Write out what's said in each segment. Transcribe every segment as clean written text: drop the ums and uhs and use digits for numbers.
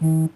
I'm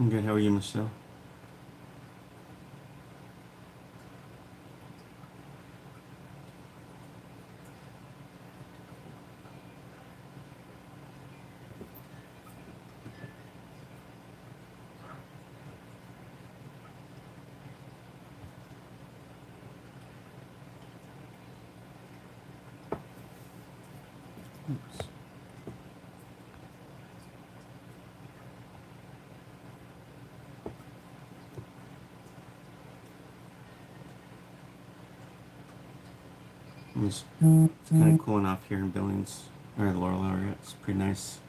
good. How are you, Michelle? Oops. It's kind of cooling off here in Billings, or the Laurel area. It's pretty nice.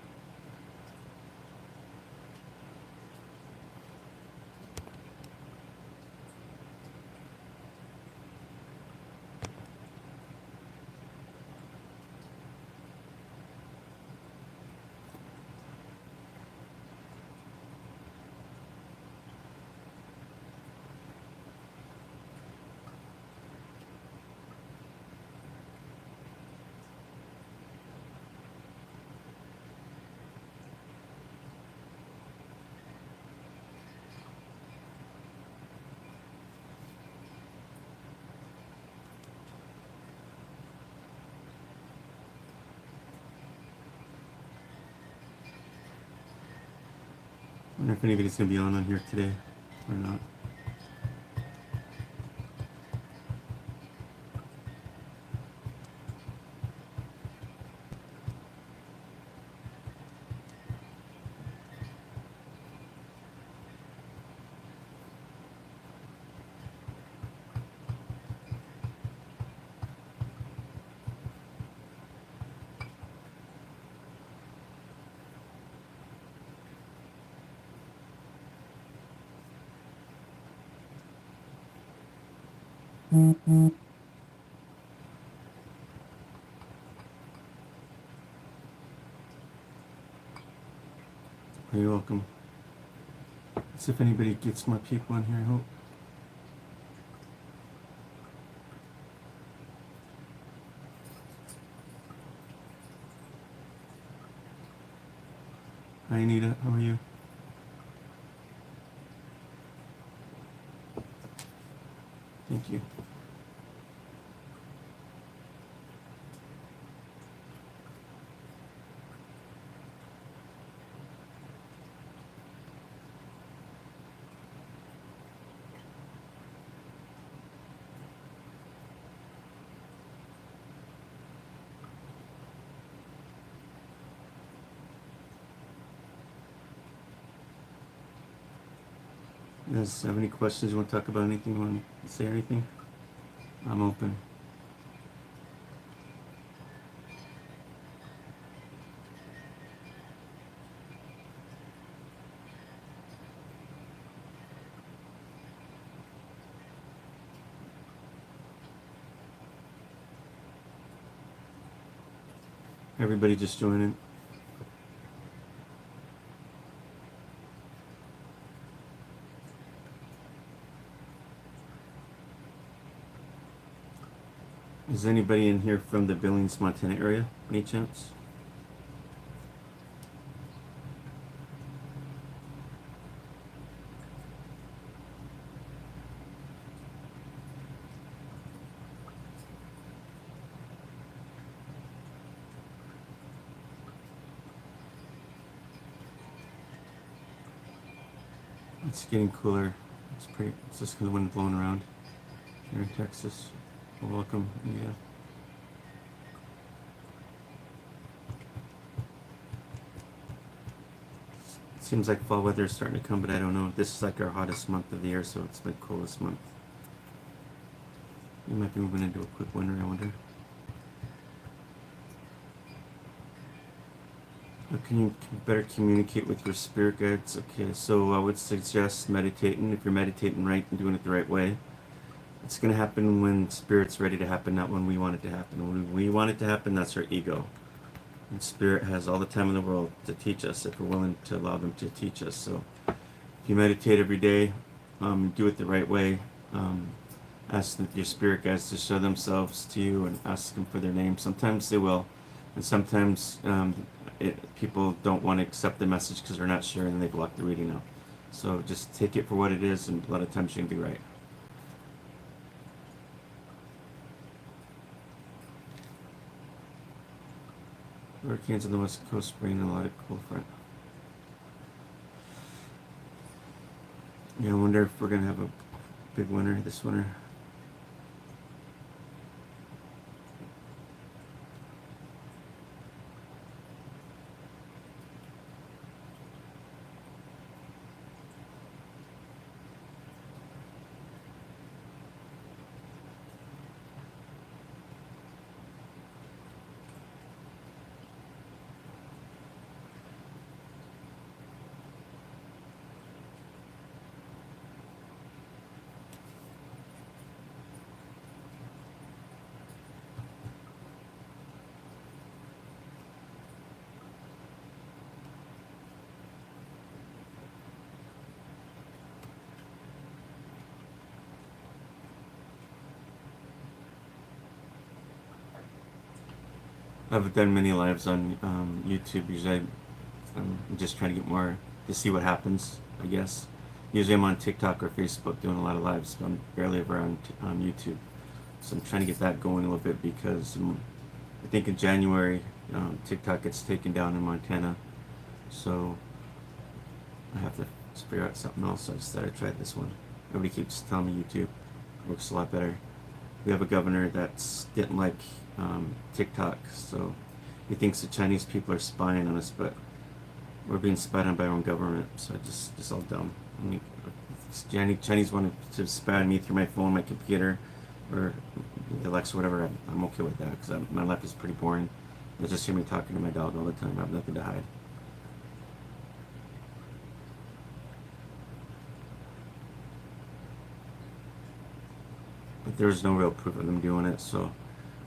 I wonder if anybody's going to be on here today or not. You're welcome. Let's see if anybody gets more people on here, I hope. Hi, Anita. How are you? Thank you. You guys have any questions? You want to talk about anything? You want to say anything? I'm open. Everybody just joining. Is anybody in here from the Billings, Montana area, any chance? It's getting cooler. It's just because the wind blowing around here in Texas. Well, welcome, yeah. Seems like fall weather is starting to come, but I don't know. This is like our hottest month of the year, so it's the coolest month. We might be moving into a quick winter, I wonder. How can you better communicate with your spirit guides? Okay, so I would suggest meditating. If you're meditating right and doing it the right way, it's going to happen when spirit's ready to happen, not when we want it to happen. When we want it to happen, that's our ego. And spirit has all the time in the world to teach us if we're willing to allow them to teach us. So if you meditate every day, do it the right way. Ask your spirit guides to show themselves to you and ask them for their name. Sometimes they will, and sometimes people don't want to accept the message because they're not sure and they block the reading out. So just take it for what it is, and a lot of times you can be right. Hurricanes on the west coast bring a lot of cold front. Yeah, I wonder if we're going to have a big winter this winter. I've done many lives on YouTube. Usually I'm just trying to get more to see what happens, I guess. Usually I'm on TikTok or Facebook doing a lot of lives, but I'm barely ever on YouTube. So I'm trying to get that going a little bit because I think in January TikTok gets taken down in Montana. So I have to figure out something else. So I just thought I'd try this one. Everybody keeps telling me YouTube works a lot better. We have a governor that didn't like TikTok, so he thinks the Chinese people are spying on us, but we're being spied on by our own government, so just all dumb. I mean, Chinese wanted to spy on me through my phone, my computer, or the Alexa, whatever. I'm okay with that because my life is pretty boring. They just hear me talking to my dog all the time. I have nothing to hide. But there's no real proof of them doing it, so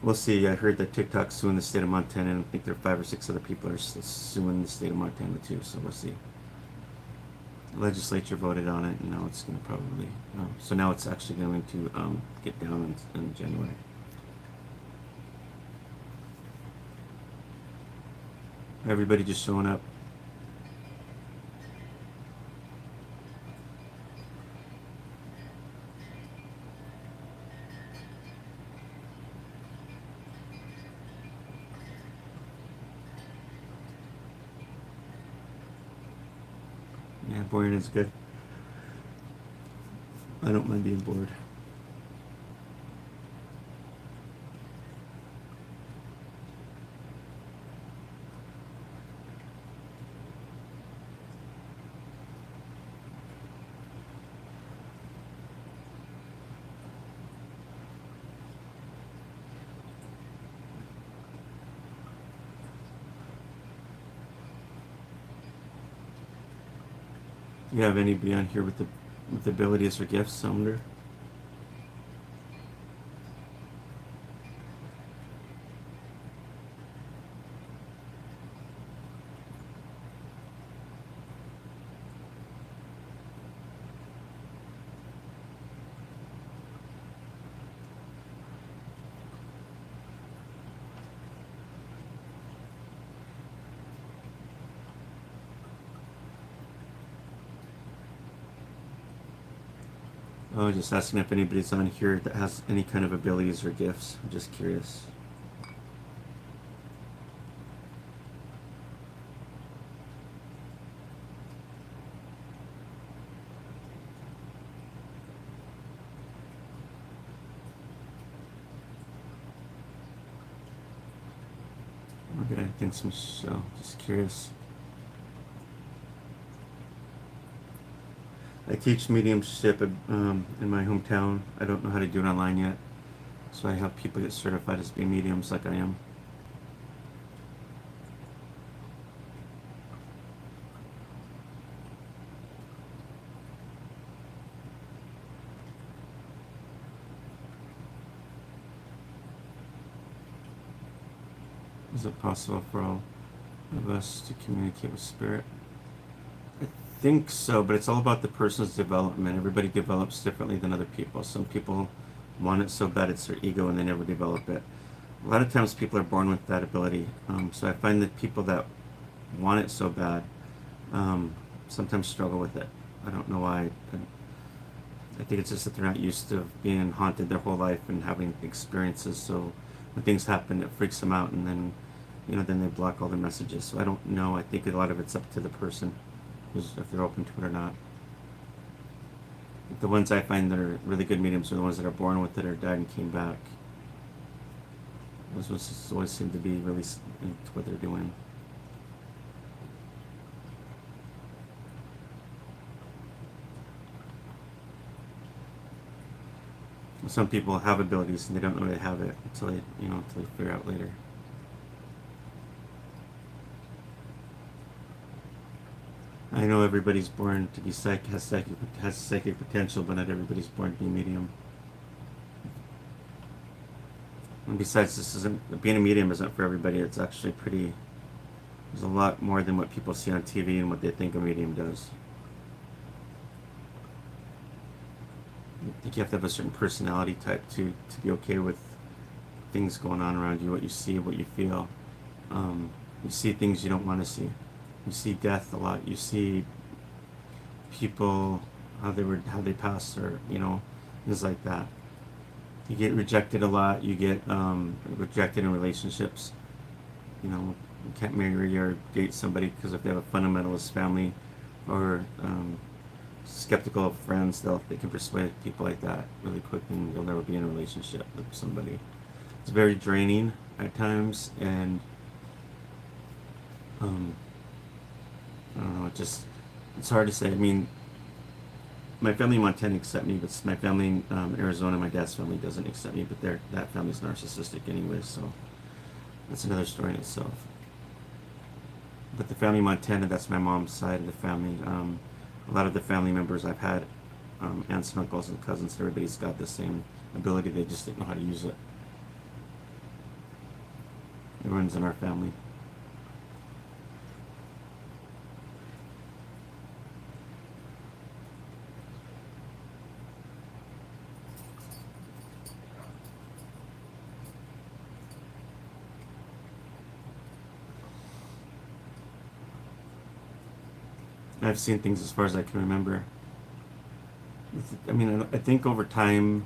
we'll see. I heard that TikTok's suing the state of Montana, and I think there are 5 or 6 other people are suing the state of Montana too, so we'll see. The legislature voted on it, and now it's going to probably, so now it's actually going to get down in January. Everybody just showing up. Yeah, boring is good. I don't mind being bored. You have anybody on here with the abilities or gifts, I wonder? Oh, just asking if anybody's on here that has any kind of abilities or gifts. I'm just curious. Okay, I think some show. Just curious. I teach mediumship in my hometown. I don't know how to do it online yet, so I help people get certified as being mediums like I am. Is it possible for all of us to communicate with spirit? I think so, but it's all about the person's development. Everybody develops differently than other people. Some people want it so bad it's their ego and they never develop it. A lot of times people are born with that ability. So I find that people that want it so bad sometimes struggle with it. I don't know why. I think it's just that they're not used to being haunted their whole life and having experiences. So when things happen, it freaks them out, and then then they block all their messages. So I don't know. I think a lot of it's up to the person, if they're open to it or not. The ones I find that are really good mediums are the ones that are born with it or died and came back. Those ones always seem to be really into what they're doing. Some people have abilities and they don't know they have it until they figure out later. I know everybody's born to be has psychic potential, but not everybody's born to be medium. And besides, being a medium isn't for everybody. It's actually there's a lot more than what people see on TV and what they think a medium does. I think you have to have a certain personality type to be okay with things going on around you, what you see, what you feel. You see things you don't want to see. You see death a lot. You see people how they pass, or things like that. You get rejected a lot. You get rejected in relationships. You can't marry or date somebody because if they have a fundamentalist family or skeptical of friends, they can persuade people like that really quick, and you'll never be in a relationship with somebody. It's very draining at times, and I don't know. It's hard to say. I mean, my family in Montana accept me, but my family in Arizona, my dad's family doesn't accept me. But that family's narcissistic anyway, so that's another story in itself. But the family in Montana, that's my mom's side of the family. A lot of the family members I've had, aunts and uncles and cousins, everybody's got the same ability. They just didn't know how to use it. It runs in our family. I've seen things as far as I can remember. I mean, I think over time,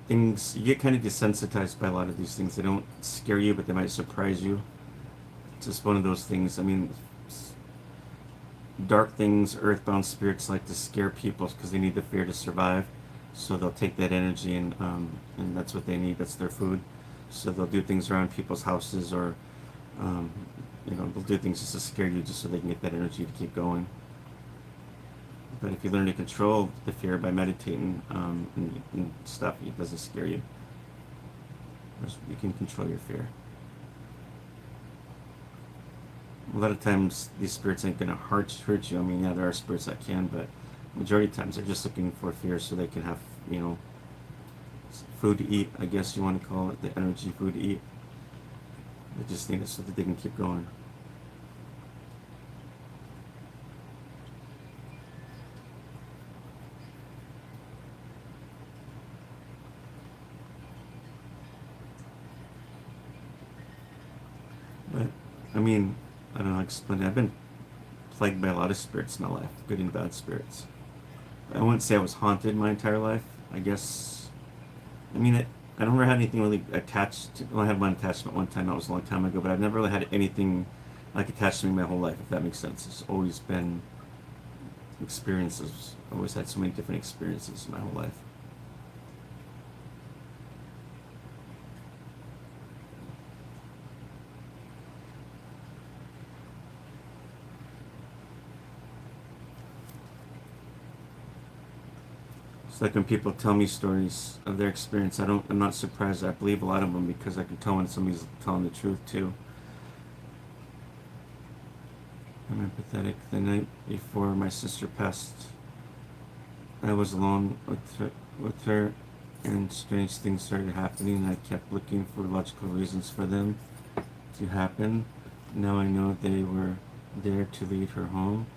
you get kind of desensitized by a lot of these things. They don't scare you, but they might surprise you. It's just one of those things. I mean, dark things, earthbound spirits like to scare people because they need the fear to survive. So they'll take that energy and that's what they need. That's their food. So they'll do things around people's houses, or they'll do things just to scare you, just so they can get that energy to keep going. But if you learn to control the fear by meditating and stuff, it doesn't scare you. You can control your fear. A lot of times these spirits ain't gonna hurt you. I mean, yeah, there are spirits that can, but majority of times they're just looking for fear so they can have, food to eat, I guess you want to call it, the energy, food to eat. They just need it so that they can keep going. But, I mean, I don't know how to explain it. I've been plagued by a lot of spirits in my life, good and bad spirits. I wouldn't say I was haunted my entire life. I guess, I mean, I never had anything really attached to, well, I had one attachment one time, that was a long time ago, but I've never really had anything like attached to me my whole life, if that makes sense. It's always been experiences. I've always had so many different experiences in my whole life. It's like when people tell me stories of their experience, I'm not surprised. I believe a lot of them because I can tell when somebody's telling the truth too. I'm empathetic. The night before my sister passed, I was alone with her, and strange things started happening. I kept looking for logical reasons for them to happen. Now I know they were there to lead her home.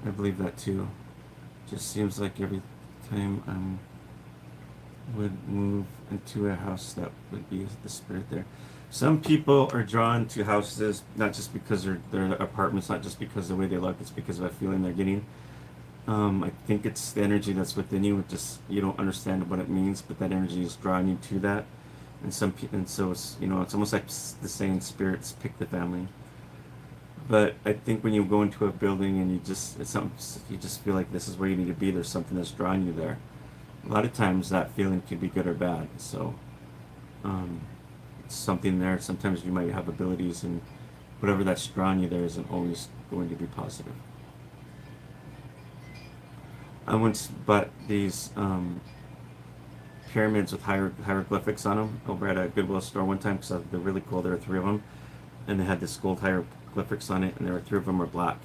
I believe that too. Just seems like every time I would move into a house, that would be the spirit there. Some people are drawn to houses not just because they're apartments, not just because of the way they look. It's because of a feeling they're getting. I think it's the energy that's within you. It just, you don't understand what it means, but that energy is drawing you to that. And so it's, it's almost like the saying, spirits pick the family. But I think when you go into a building and it's something, you just feel like this is where you need to be. There's something that's drawing you there. A lot of times that feeling could be good or bad. So it's something there. Sometimes you might have abilities, and whatever that's drawing you there isn't always going to be positive. I once bought these pyramids with hieroglyphics on them over at a Goodwill store one time because they're really cool. There were three of them, and they had this gold hieroglyphics on it, and there were three of them were black.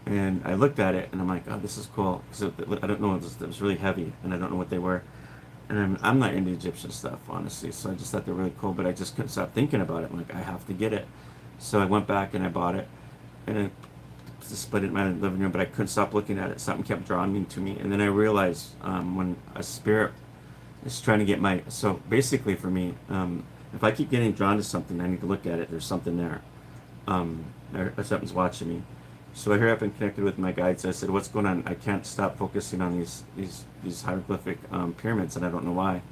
And I looked at it, and I'm like, oh, this is cool. Because I don't know, it was really heavy, and I don't know what they were. And I'm not into Egyptian stuff, honestly, so I just thought they were really cool, but I just couldn't stop thinking about it. I'm like, I have to get it. So I went back and I bought it, and I displayed it in my living room, but I couldn't stop looking at it. Something kept drawing me to me. And then I realized when a spirit is trying to get so basically for me, if I keep getting drawn to something, I need to look at it. There's something there. Something's watching me. So here I've been connected with my guides. I said, what's going on? I can't stop focusing on these hieroglyphic pyramids, and I don't know why.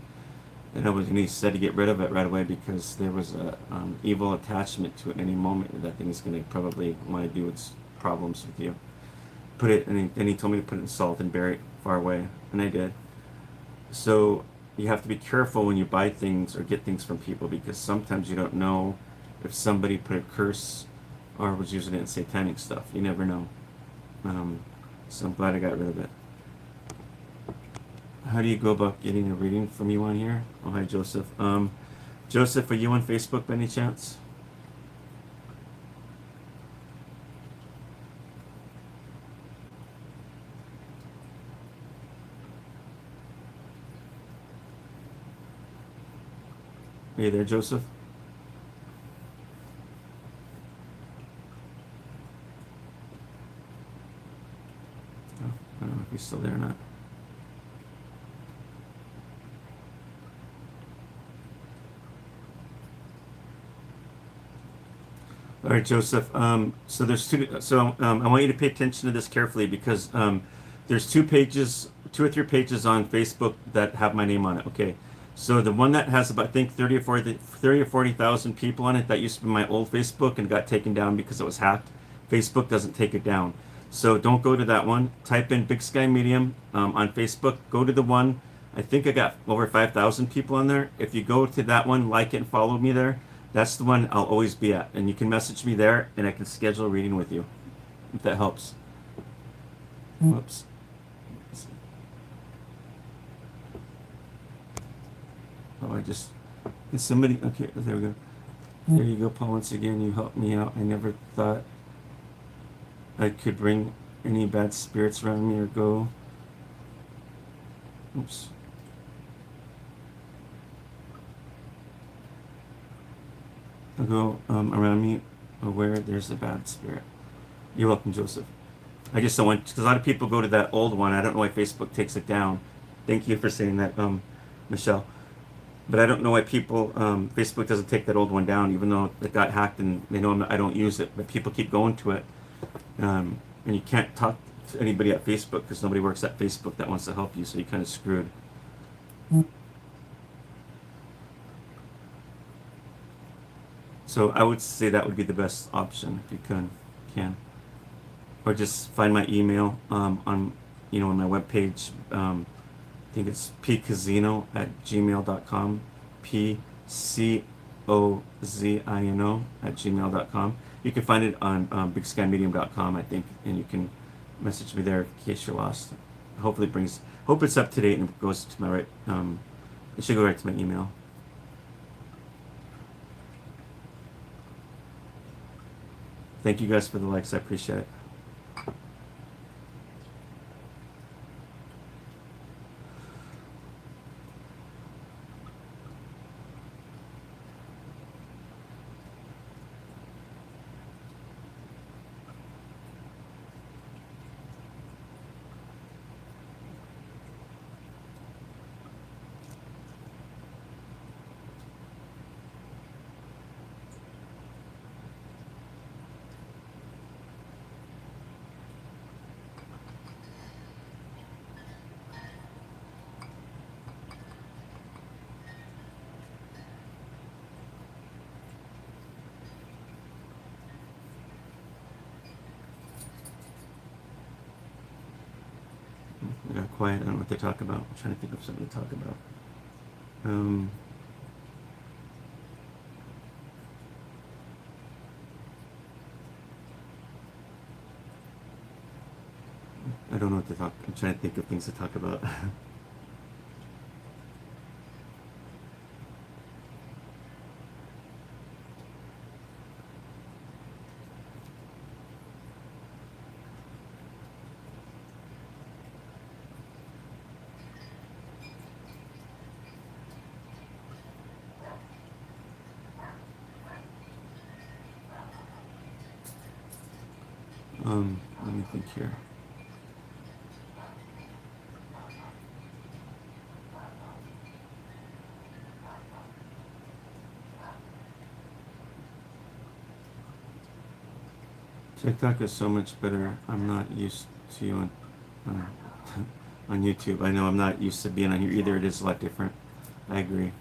And he said to get rid of it right away because there was a evil attachment to it. Any moment that thing is going to probably want to do its problems with you. Put it, and he told me to put it in salt and bury it far away, and I did. So you have to be careful when you buy things or get things from people, because sometimes you don't know if somebody put a curse or was using it in satanic stuff. You never know. So I'm glad I got rid of it. How do you go about getting a reading from you on here? Oh, hi, Joseph. Joseph, are you on Facebook by any chance? Are you there, Joseph? Oh, I don't know if he's still there or not. All right, Joseph. So there's two. So I want you to pay attention to this carefully because there's two or three pages on Facebook that have my name on it. Okay. So the one that has about, I think, 30 or 40,000 people on it, that used to be my old Facebook and got taken down because it was hacked. Facebook doesn't take it down. So don't go to that one. Type in BigSkymedium on Facebook. Go to the one. I think I got over 5,000 people on there. If you go to that one, like it and follow me there, that's the one I'll always be at. And you can message me there and I can schedule a reading with you, if that helps. Whoops. Oh, somebody, okay, there we go. There you go, Paul, once again, you helped me out. I never thought I could bring any bad spirits around me or go. Oops. Or go around me where there's a bad spirit. You're welcome, Joseph. I just don't want, because a lot of people go to that old one. I don't know why Facebook takes it down. Thank you for saying that, Michelle. But I don't know why people, Facebook doesn't take that old one down, even though it got hacked and they know I don't use it. But people keep going to it. And you can't talk to anybody at Facebook because nobody works at Facebook that wants to help you, so you're kind of screwed. So I would say that would be the best option if you can. Or just find my email on my webpage. I think it's pcozino@gmail.com. pcozino@gmail.com. You can find it on BigSkymedium.com, I think, and you can message me there in case you're lost. Hopefully it brings. Hope it's up to date and it goes to my right. It should go right to my email. Thank you guys for the likes. I appreciate it. I got quiet. I don't know what they talk about. I'm trying to think of something to talk about. Um, I don't know what to talk. I'm trying to think of things to talk about. Let me think here. TikTok is so much better. I'm not used to you on on YouTube. I know I'm not used to being on here either. It is a lot different. I agree.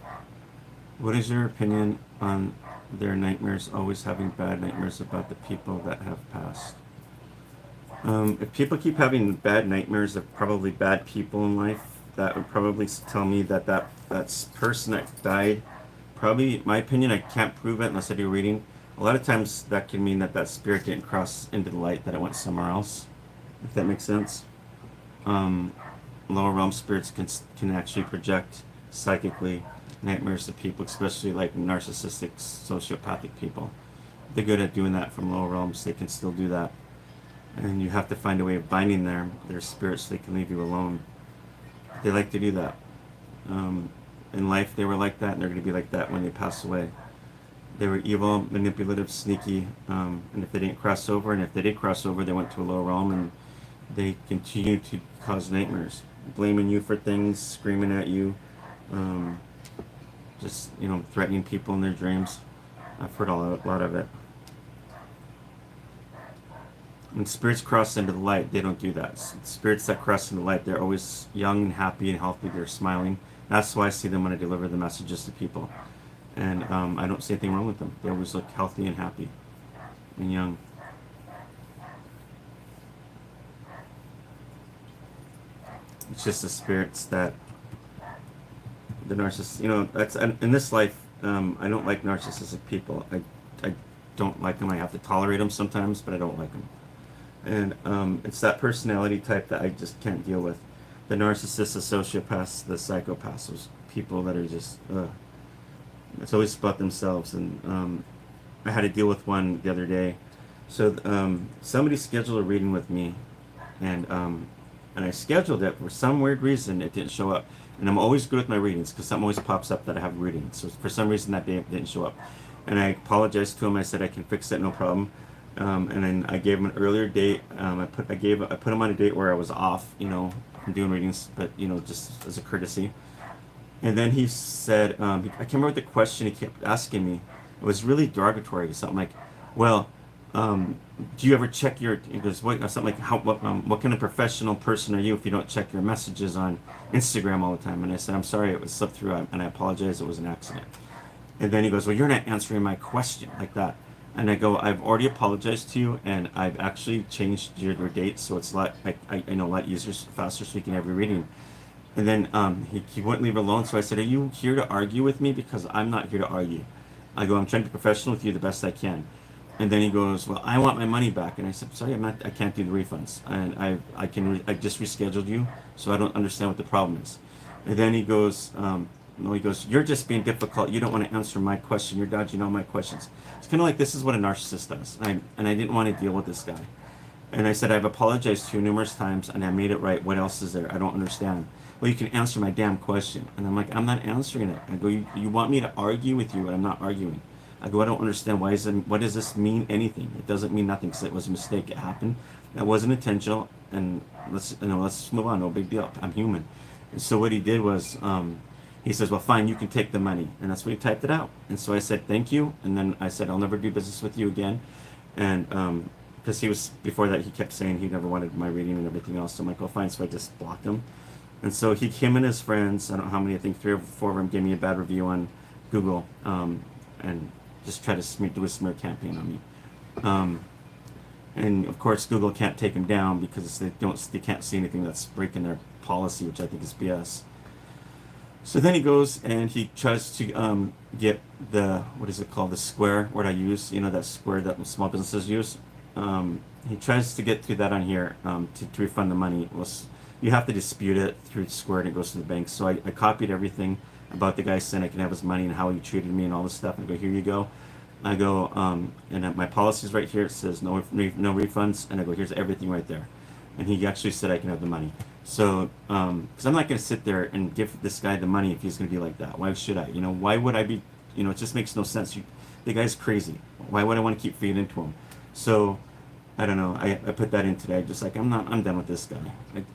What is your opinion on their nightmares always having bad nightmares about the people that have passed? If people keep having bad nightmares of probably bad people in life, that would probably tell me that that person that died, probably, my opinion, I can't prove it unless I do reading. A lot of times that can mean that that spirit didn't cross into the light, that it went somewhere else, if that makes sense. Um, Lower realm spirits can actually project psychically nightmares to people, especially like narcissistic, sociopathic people. They're good at doing that from lower realms. They can still do that, and you have to find a way of binding their spirits so they can leave you alone. They like to do that. Um, in life, they were like that, and they're going to be like that when they pass away. They were evil, manipulative, sneaky, and if they didn't cross over, and if they did cross over, they went to a lower realm, and they continue to cause nightmares, blaming you for things, screaming at you, um, just threatening people in their dreams. I've heard a lot of it. When spirits cross into the light, they don't do that. Spirits that cross into the light, they're always young and happy and healthy. They're smiling. That's why I see them when I deliver the messages to people. And I don't see anything wrong with them. They always look healthy and happy and young. It's just the spirits that the narcissist. That's in this life. I don't like narcissistic people. I don't like them. I have to tolerate them sometimes, but I don't like them. And it's that personality type that I just can't deal with. The narcissists, the sociopaths, the psychopaths, those people that are just, it's always about themselves. And I had to deal with one the other day. So somebody scheduled a reading with me, and I scheduled it. For some weird reason, it didn't show up. And I'm always good with my readings because something always pops up that I have readings. So for some reason that day it didn't show up. And I apologized to him. I said I can fix it, no problem. And then I gave him an earlier date. I put him on a date where I was off, from doing readings, but just as a courtesy. And then he said, I can't remember what the question he kept asking me. It was really derogatory. Something like, well, do you ever check your? He goes, what? Something like, what kind of professional person are you if you don't check your messages on Instagram all the time? And I said, I'm sorry, it was slipped through, and I apologize. It was an accident. And then he goes, well, you're not answering my question, like that. And I go, I've already apologized to you, and I've actually changed your date, so it's a lot, I know, a lot easier, faster, so you can have your reading. And then he wouldn't leave it alone, so I said, are you here to argue with me? Because I'm not here to argue. I go, I'm trying to be professional with you the best I can. And then he goes, well, I want my money back. And I said, sorry, I can't do the refunds. And I just rescheduled you, so I don't understand what the problem is. And then he goes, no, he goes, you're just being difficult. You don't want to answer my question. You're dodging all my questions. It's kind of like this is what a narcissist does. And I didn't want to deal with this guy. And I said, I've apologized to you numerous times and I made it right. What else is there? I don't understand. Well, you can answer my damn question. And I'm like, I'm not answering it. I go, you want me to argue with you, and I'm not arguing. I go, I don't understand. What does this mean anything? It doesn't mean nothing because it was a mistake. It happened. That wasn't intentional. And let's move on. No big deal. I'm human. And so what he did was, he says, well, fine, you can take the money. And that's what he typed it out. And so I said, thank you. And then I said, I'll never do business with you again. And, because he was, before that, he kept saying he never wanted my reading and everything else. So I'm like, oh, fine. So I just blocked him. And so him and his friends, I don't know how many, I think 3 or 4 of them gave me a bad review on Google, and just try to do a smear campaign on me. Um, and of course, Google can't take him down because they can't see anything that's breaking their policy, which I think is BS. So then he goes and he tries to get what is it called, the square word I use, that square that small businesses use. He tries to get through that on here, to refund the money. Well, you have to dispute it through Square and it goes to the bank. So I copied everything about the guy saying I can have his money and how he treated me and all this stuff. And I go, here you go. I go, and my policy's right here. It says no refunds. And I go, here's everything right there. And he actually said I can have the money. So, because I'm not going to sit there and give this guy the money if he's going to be like that. Why should I? Why would I be? It just makes no sense. The guy's crazy. Why would I want to keep feeding into him? So, I don't know. I put that in today. Just like I'm done with this guy.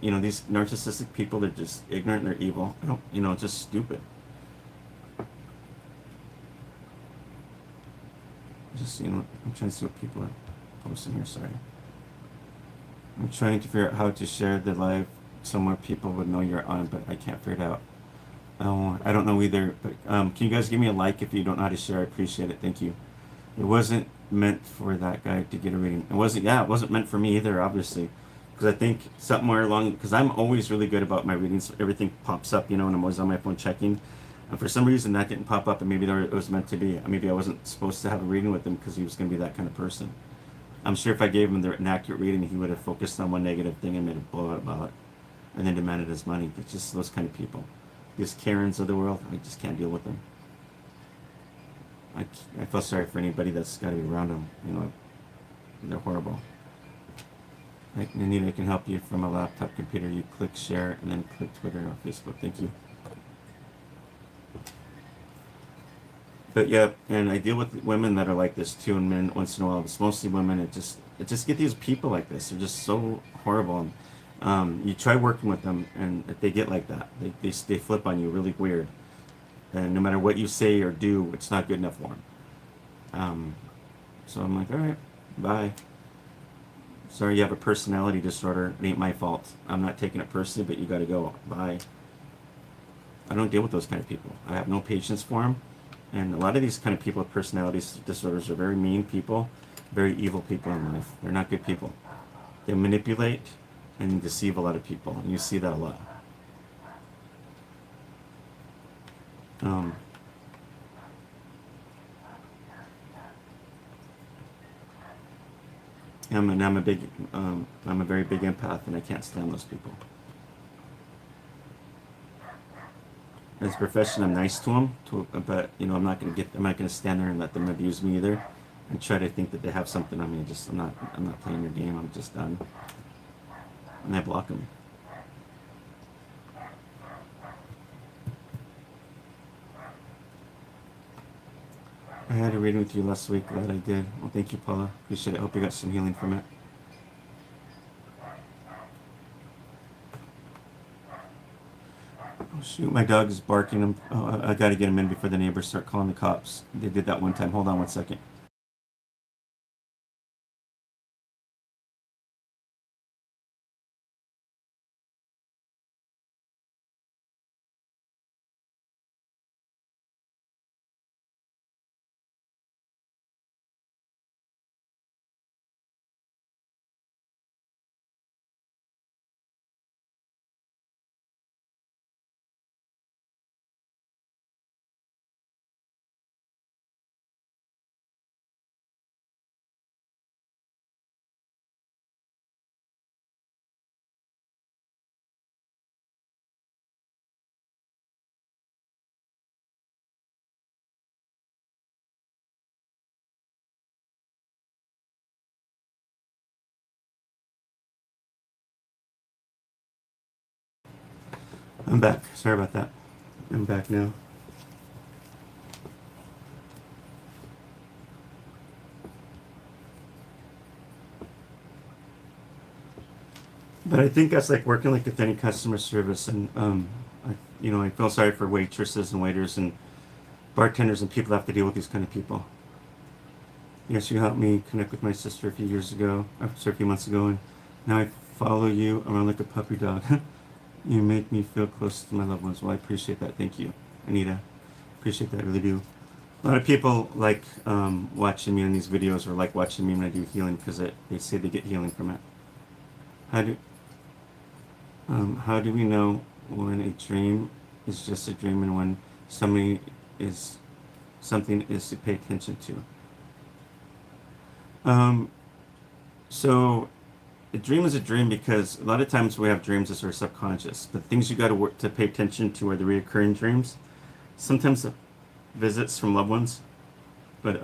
These narcissistic people, they're just ignorant. They're evil. I don't, just stupid. Just, I'm trying to see what people are posting here. Sorry. I'm trying to figure out how to share the live somewhere people would know you're on, but I can't figure it out. Oh, I don't know either. But can you guys give me a like if you don't know how to share? I appreciate it. Thank you. It wasn't meant for that guy to get a reading. It wasn't. Yeah, it wasn't meant for me either. Obviously, because I think somewhere along. Because I'm always really good about my readings. Everything pops up, and I'm always on my phone checking. And for some reason that didn't pop up, and maybe it was meant to be. Maybe I wasn't supposed to have a reading with him because he was going to be that kind of person. I'm sure if I gave him an accurate reading, he would have focused on one negative thing and made a blowout about it, and then demanded his money. It's just those kind of people. These Karens of the world, I just can't deal with them. I feel sorry for anybody that's got to be around them. They're horrible. Anita, I can help you from a laptop computer. You click share and then click Twitter or Facebook. Thank you. But yeah, and I deal with women that are like this too, and men once in a while. It's mostly women. It just get these people like this. They're just so horrible. You try working with them, and if they get like that, they flip on you really weird. And no matter what you say or do, it's not good enough for them. So I'm like, all right, bye. Sorry, you have a personality disorder. It ain't my fault. I'm not taking it personally, but you got to go. Bye. I don't deal with those kind of people. I have no patience for them. And a lot of these kind of people with personality disorders are very mean people, very evil people in life. They're not good people. They manipulate and deceive a lot of people, and you see that a lot. Um, I'm a very big empath, and I can't stand those people. As a profession, I'm nice to them, but I'm not gonna stand there and let them abuse me either, and try to think that they have something on me. I'm not playing your game. I'm just done, and I block them. I had a reading with you last week. Glad I did. Well, thank you, Paula. Appreciate it. Hope you got some healing from it. Oh, shoot, my dog is barking. I got to get him in before the neighbors start calling the cops. They did that one time. Hold on one second. I'm back. Sorry about that. I'm back now. But I think that's like working like with any customer service, and I feel sorry for waitresses and waiters and bartenders and people that have to deal with these kind of people. Yes, you helped me connect with my sister a few years ago, sorry, a few months ago, and now I follow you around like a puppy dog. You make me feel close to my loved ones. Well, I appreciate that. Thank you, Anita. Appreciate that. I really do. A lot of people like watching me on these videos, or like watching me when I do healing, because they say they get healing from it. How do how do we know when a dream is just a dream and when somebody is something is to pay attention to? Um, so a dream is a dream because a lot of times we have dreams that are subconscious, but things you got to work to pay attention to are the reoccurring dreams. Sometimes the visits from loved ones, but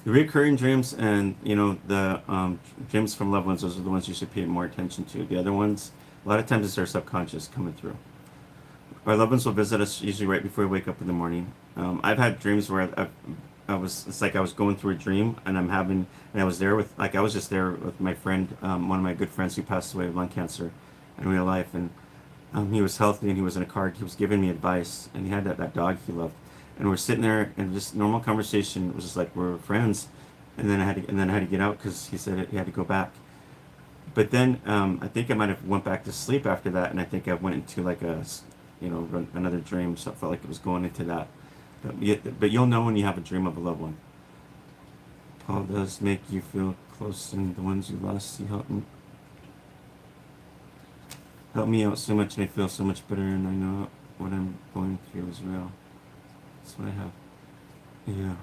the recurring dreams and the dreams from loved ones, those are the ones you should pay more attention to. The other ones, a lot of times it's our subconscious coming through. Our loved ones will visit us usually right before we wake up in the morning. I've had dreams where it's like I was going through a dream and I was there with, like I was just there with my friend, one of my good friends who passed away of lung cancer in real life, and he was healthy and he was in a car. He was giving me advice, and he had that dog he loved, and we're sitting there and just normal conversation. It was just like we're friends, and then I had to get out because he said he had to go back. But then I think I might have went back to sleep after that, and I think I went into like another dream. So I felt like it was going into that. But you'll know when you have a dream of a loved one. Paul does make you feel close, and the ones you lost, he helped me out so much, and I feel so much better, and I know what I'm going through is real. That's what I have. Yeah.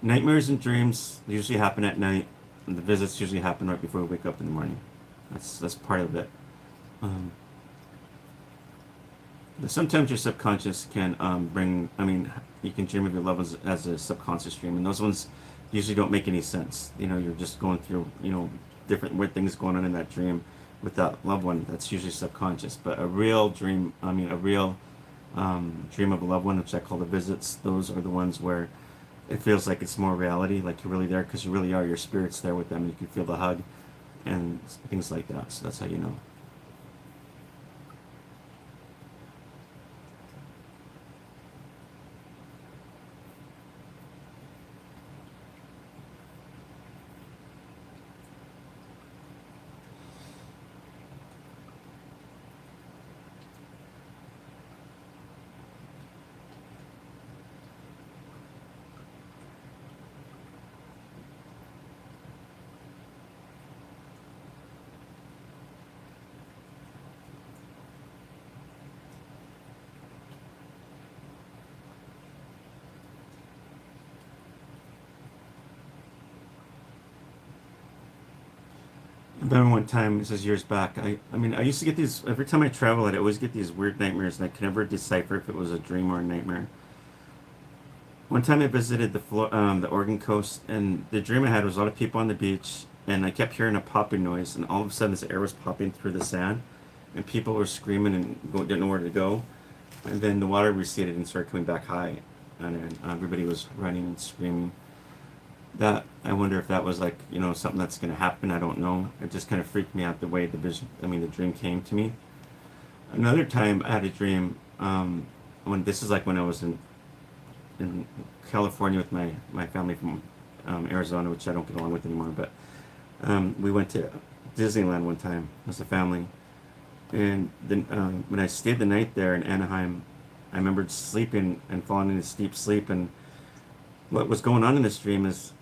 Nightmares and dreams usually happen at night, and the visits usually happen right before we wake up in the morning. That's part of it. Um, but sometimes your subconscious can bring. I mean, you can dream of your loved ones as a subconscious dream, and those ones usually don't make any sense. You're just going through different weird things going on in that dream with that loved one. That's usually subconscious. But a real dream, I mean, a real dream of a loved one, which I call the visits. Those are the ones where it feels like it's more reality, like you're really there because you really are. Your spirit's there with them, and you can feel the hug and things like that. So that's how you know. I remember one time, this was years back. I mean, I used to get these every time I travel. I'd always get these weird nightmares, and I could never decipher if it was a dream or a nightmare. One time I visited the Oregon coast, and the dream I had was a lot of people on the beach, and I kept hearing a popping noise, and all of a sudden this air was popping through the sand, and people were screaming and didn't know where to go, and then the water receded and started coming back high, and then everybody was running and screaming. That I wonder if that was like something that's going to happen. I don't know. It just kind of freaked me out the way the vision. I mean, the dream came to me. Another time I had a dream when this is like when I was in California with my family from Arizona, which I don't get along with anymore. But we went to Disneyland one time as a family, and then when I stayed the night there in Anaheim, I remembered sleeping and falling into deep sleep. And what was going on in this dream is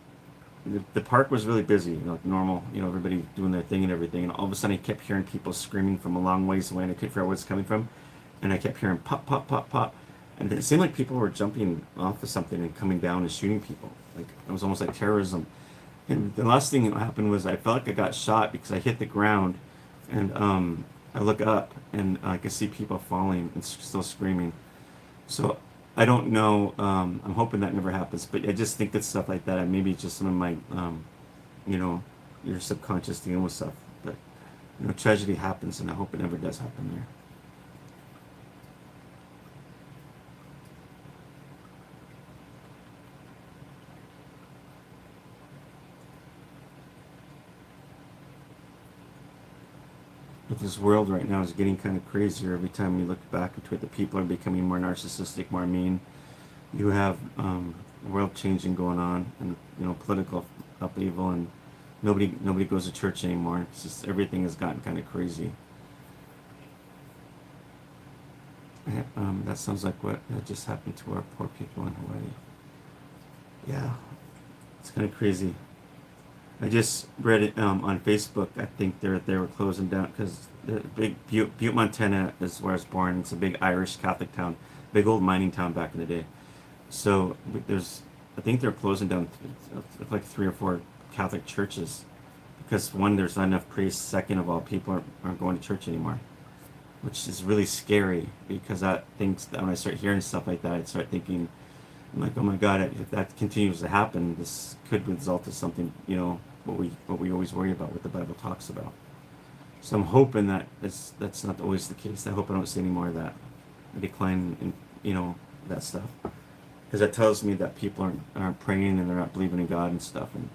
the park was really busy, like normal, everybody doing their thing and everything. And all of a sudden, I kept hearing people screaming from a long ways away, and I couldn't figure out where it's coming from. And I kept hearing pop, pop, pop, pop, and it seemed like people were jumping off of something and coming down and shooting people. Like it was almost like terrorism. And the last thing that happened was I felt like I got shot because I hit the ground, and I look up and I could see people falling and still screaming. So I don't know. I'm hoping that never happens, but I just think that stuff like that, and maybe it's just some of my, you know, your subconscious dealing with stuff. But tragedy happens, and I hope it never does happen there. But this world right now is getting kind of crazier every time we look back into it. The people are becoming more narcissistic, more mean. You have world changing going on, and political upheaval, and nobody goes to church anymore. It's just everything has gotten kind of crazy. That sounds like what just happened to our poor people in Hawaii. Yeah, it's kind of crazy. I just read it on Facebook. I think they were closing down because the big Butte, Montana is where I was born. It's a big Irish Catholic town, big old mining town back in the day. So I think they're closing down like 3 or 4 Catholic churches because one, there's not enough priests. Second of all, people aren't going to church anymore, which is really scary because that when I start hearing stuff like that, I start thinking, I'm like, oh my God, if that continues to happen, this could result in something, what we always worry about, what the Bible talks about. So I'm hoping that that's not always the case. I hope I don't see any more of that, a decline in, that stuff. Because that tells me that people aren't praying and they're not believing in God and stuff. And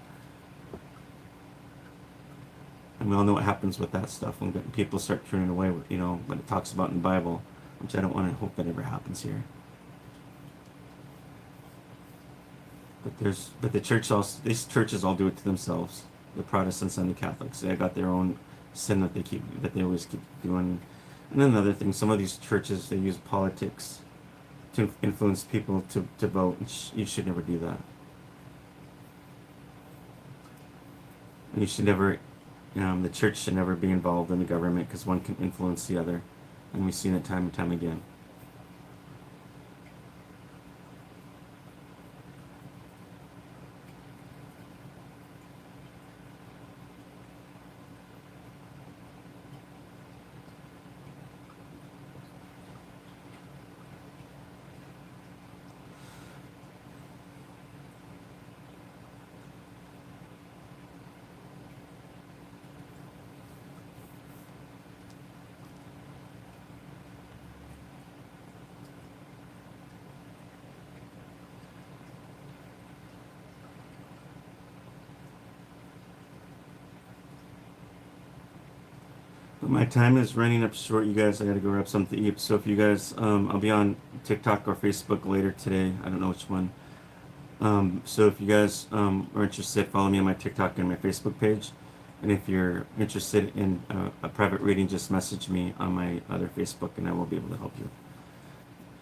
we all know what happens with that stuff when people start turning away, what it talks about in the Bible, which I don't want to hope that ever happens here. But the church also, these churches all do it to themselves. The Protestants and the Catholics, they got their own sin that they always keep doing. And then another thing, some of these churches, they use politics to influence people to vote. You should never do that. And you should never, the church should never be involved in the government because one can influence the other. And we've seen it time and time again. But my time is running up short, you guys. I gotta go grab something to eat. So if you guys, I'll be on TikTok or Facebook later today. I don't know which one. So if you guys are interested, follow me on my TikTok and my Facebook page. And if you're interested in a private reading, just message me on my other Facebook and I will be able to help you.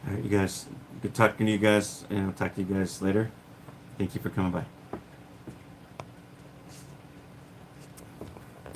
All right, you guys, good talking to you guys, and I'll talk to you guys later. Thank you for coming by.